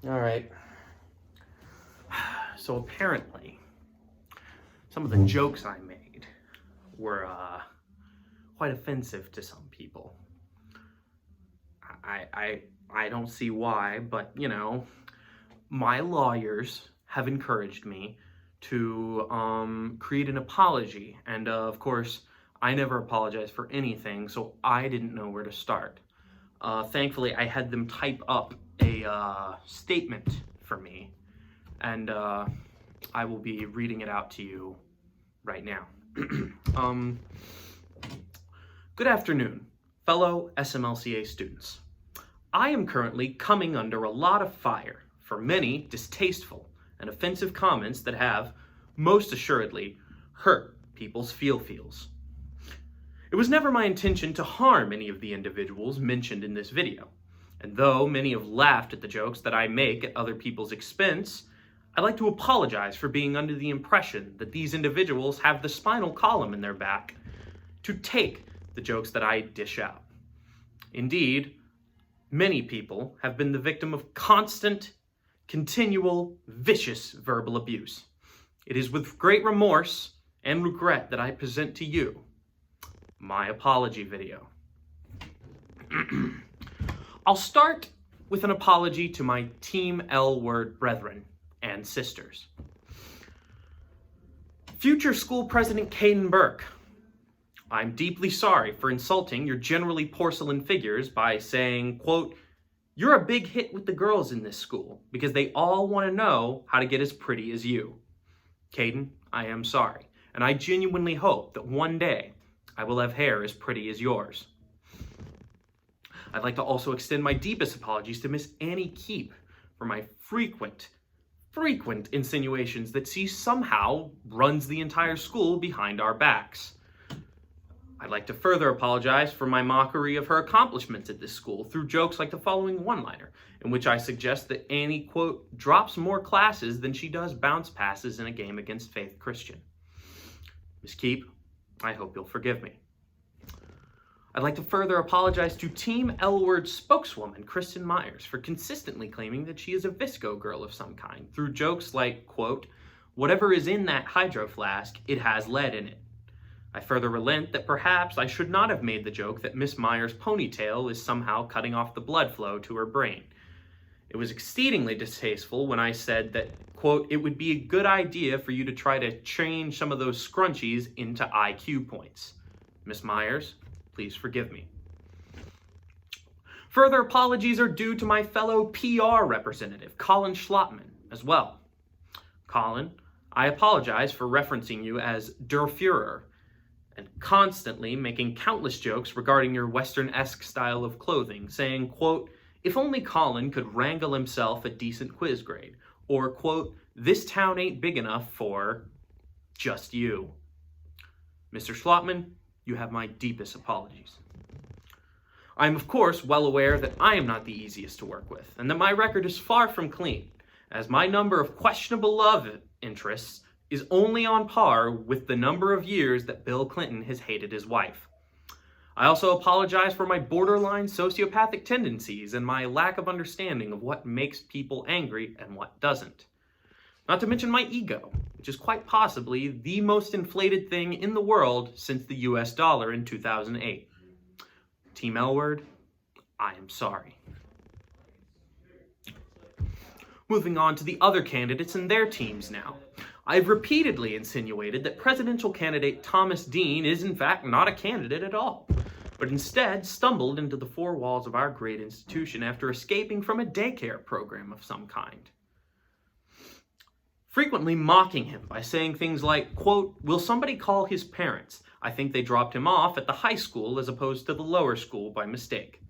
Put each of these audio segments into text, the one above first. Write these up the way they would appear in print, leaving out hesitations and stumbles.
All right. So apparently, some of the jokes I made were quite offensive to some people. I don't see why, but my lawyers have encouraged me to create an apology, and of course, I never apologize for anything, so I didn't know where to start. Thankfully, I had them type up a statement for me, and I will be reading it out to you right now. Good afternoon, fellow SMLCA students. I am currently coming under a lot of fire for many distasteful and offensive comments that have, most assuredly, hurt people's feels. It was never my intention to harm any of the individuals mentioned in this video, and though many have laughed at the jokes that I make at other people's expense, I'd like to apologize for being under the impression that these individuals have the spinal column in their back to take the jokes that I dish out. Indeed, many people have been the victim of constant, continual, vicious verbal abuse. It is with great remorse and regret that I present to you my apology video. I'll start with an apology to my Team L Word brethren and sisters. Future school president Caden Burke, I'm deeply sorry for insulting your generally porcelain figures by saying, quote, "You're a big hit with the girls in this school because they all want to know how to get as pretty as you." Caden, I am sorry, and I genuinely hope that one day I will have hair as pretty as yours. I'd like to also extend my deepest apologies to Miss Annie Keep for my frequent insinuations that she somehow runs the entire school behind our backs. I'd like to further apologize for my mockery of her accomplishments at this school through jokes like the following one-liner, in which I suggest that Annie, quote, drops more classes than she does bounce passes in a game against Faith Christian. Miss Keep, I hope you'll forgive me. I'd like to further apologize to Team L Word spokeswoman Kristen Myers for consistently claiming that she is a Visco girl of some kind through jokes like, quote, "Whatever is in that hydro flask, it has lead in it." I further relent that perhaps I should not have made the joke that Miss Myers' ponytail is somehow cutting off the blood flow to her brain. It was exceedingly distasteful when I said that, quote, "It would be a good idea for you to try to change some of those scrunchies into IQ points." Miss Myers, please forgive me. Further apologies are due to my fellow PR representative, Colin Schlottman, as well. Colin, I apologize for referencing you as Der Fuhrer and constantly making countless jokes regarding your Western-esque style of clothing, saying, quote, "If only Colin could wrangle himself a decent quiz grade," or, quote, "This town ain't big enough for just you." Mr. Schlottman, you have my deepest apologies. I am, of course, well aware that I am not the easiest to work with, and that my record is far from clean, as my number of questionable love interests is only on par with the number of years that Bill Clinton has hated his wife. I also apologize for my borderline sociopathic tendencies and my lack of understanding of what makes people angry and what doesn't. Not to mention my ego, which is quite possibly the most inflated thing in the world since the US dollar in 2008. Team L Word, I am sorry. Moving on to the other candidates and their teams now. I've repeatedly insinuated that presidential candidate Thomas Dean is in fact not a candidate at all, but instead stumbled into the four walls of our great institution after escaping from a daycare program of some kind. Frequently mocking him by saying things like, quote, "Will somebody call his parents? I think they dropped him off at the high school as opposed to the lower school by mistake."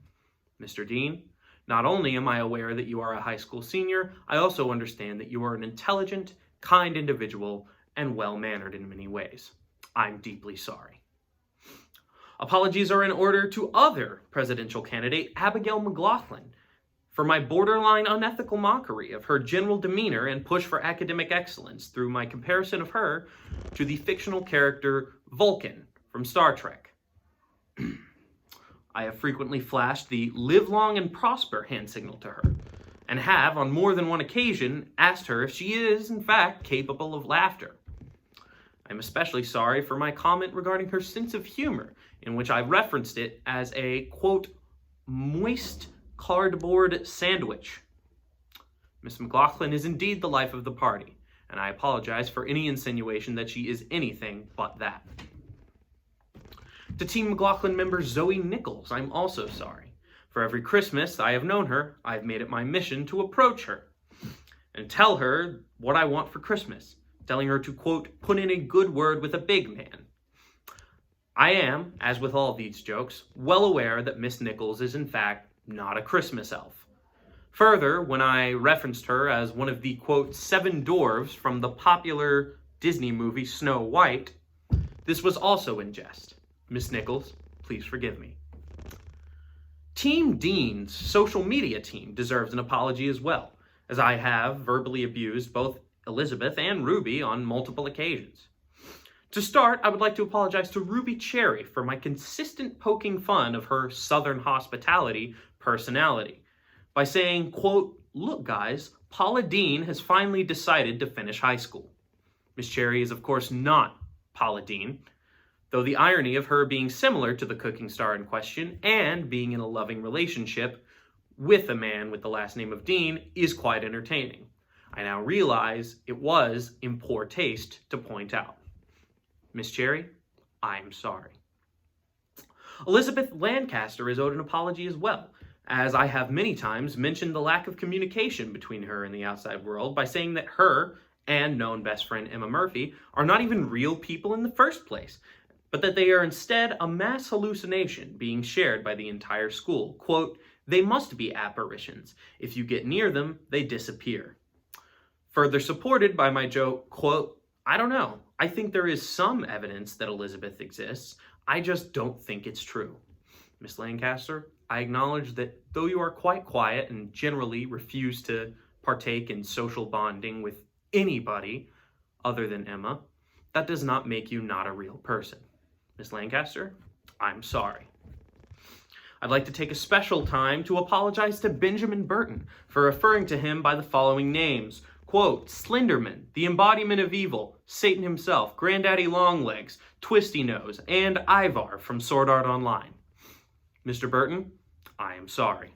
Mr. Dean, not only am I aware that you are a high school senior, I also understand that you are an intelligent, kind individual and well-mannered in many ways. I'm deeply sorry. Apologies are in order to other presidential candidate Abigail McLaughlin for my borderline unethical mockery of her general demeanor and push for academic excellence through my comparison of her to the fictional character Vulcan from Star Trek. I have frequently flashed the "live long and prosper" hand signal to her, and have, on more than one occasion, asked her if she is, in fact, capable of laughter. I'm especially sorry for my comment regarding her sense of humor, in which I referenced it as a, quote, moist cardboard sandwich. Miss McLaughlin is indeed the life of the party, and I apologize for any insinuation that she is anything but that. To Team McLaughlin member Zoe Nichols, I'm also sorry. For every Christmas I have known her, I've made it my mission to approach her and tell her what I want for Christmas, telling her to, quote, put in a good word with a big man. I am, as with all these jokes, well aware that Miss Nichols is in fact not a Christmas elf. Further, when I referenced her as one of the, quote, 7 dwarves from the popular Disney movie Snow White, this was also in jest. Miss Nichols, please forgive me. Team Dean's social media team deserves an apology as well, as I have verbally abused both Elizabeth and Ruby on multiple occasions. To start, I would like to apologize to Ruby Cherry for my consistent poking fun of her Southern hospitality personality by saying, quote, look guys, Paula Deen has finally decided to finish high school. Miss Cherry is of course not Paula Deen, though the irony of her being similar to the cooking star in question and being in a loving relationship with a man with the last name of Dean is quite entertaining. I now realize it was in poor taste to point out. Miss Cherry, I'm sorry. Elizabeth Lancaster is owed an apology as well, as I have many times mentioned the lack of communication between her and the outside world by saying that her and known best friend Emma Murphy are not even real people in the first place, but that they are instead a mass hallucination being shared by the entire school. Quote, they must be apparitions. If you get near them, they disappear. Further supported by my joke, quote, I don't know. I think there is some evidence that Elizabeth exists. I just don't think it's true. Miss Lancaster, I acknowledge that though you are quite quiet and generally refuse to partake in social bonding with anybody other than Emma, that does not make you not a real person. Miss Lancaster, I'm sorry. I'd like to take a special time to apologize to Benjamin Burton for referring to him by the following names. Quote, Slenderman, the embodiment of evil, Satan himself, Granddaddy Longlegs, Twisty Nose, and Ivar from Sword Art Online. Mr. Burton, I am sorry.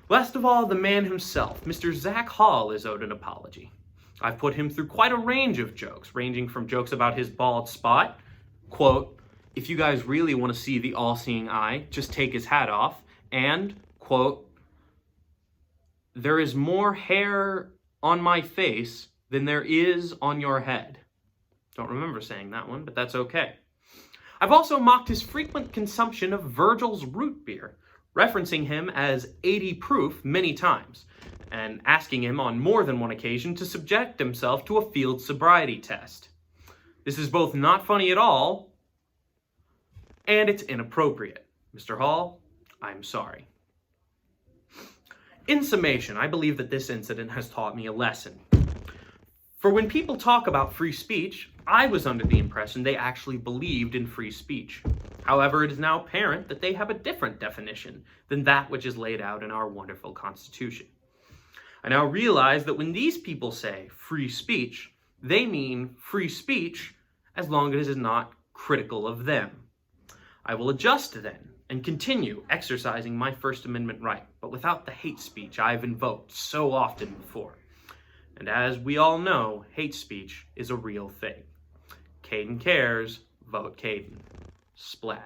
Last of all, the man himself, Mr. Zach Hall, is owed an apology. I've put him through quite a range of jokes, ranging from jokes about his bald spot, quote, if you guys really want to see the all-seeing eye, just take his hat off, and, quote, there is more hair on my face than there is on your head. Don't remember saying that one, but that's okay. I've also mocked his frequent consumption of Virgil's root beer, referencing him as 80 proof many times, and asking him on more than one occasion to subject himself to a field sobriety test. This is both not funny at all, and it's inappropriate. Mr. Hall, I'm sorry. In summation, I believe that this incident has taught me a lesson. For when people talk about free speech, I was under the impression they actually believed in free speech. However, it is now apparent that they have a different definition than that which is laid out in our wonderful Constitution. I now realize that when these people say free speech, they mean free speech as long as it is not critical of them. I will adjust then and continue exercising my First Amendment right, but without the hate speech I've invoked so often before. And as we all know, hate speech is a real thing. Caden cares, vote Caden. Splash.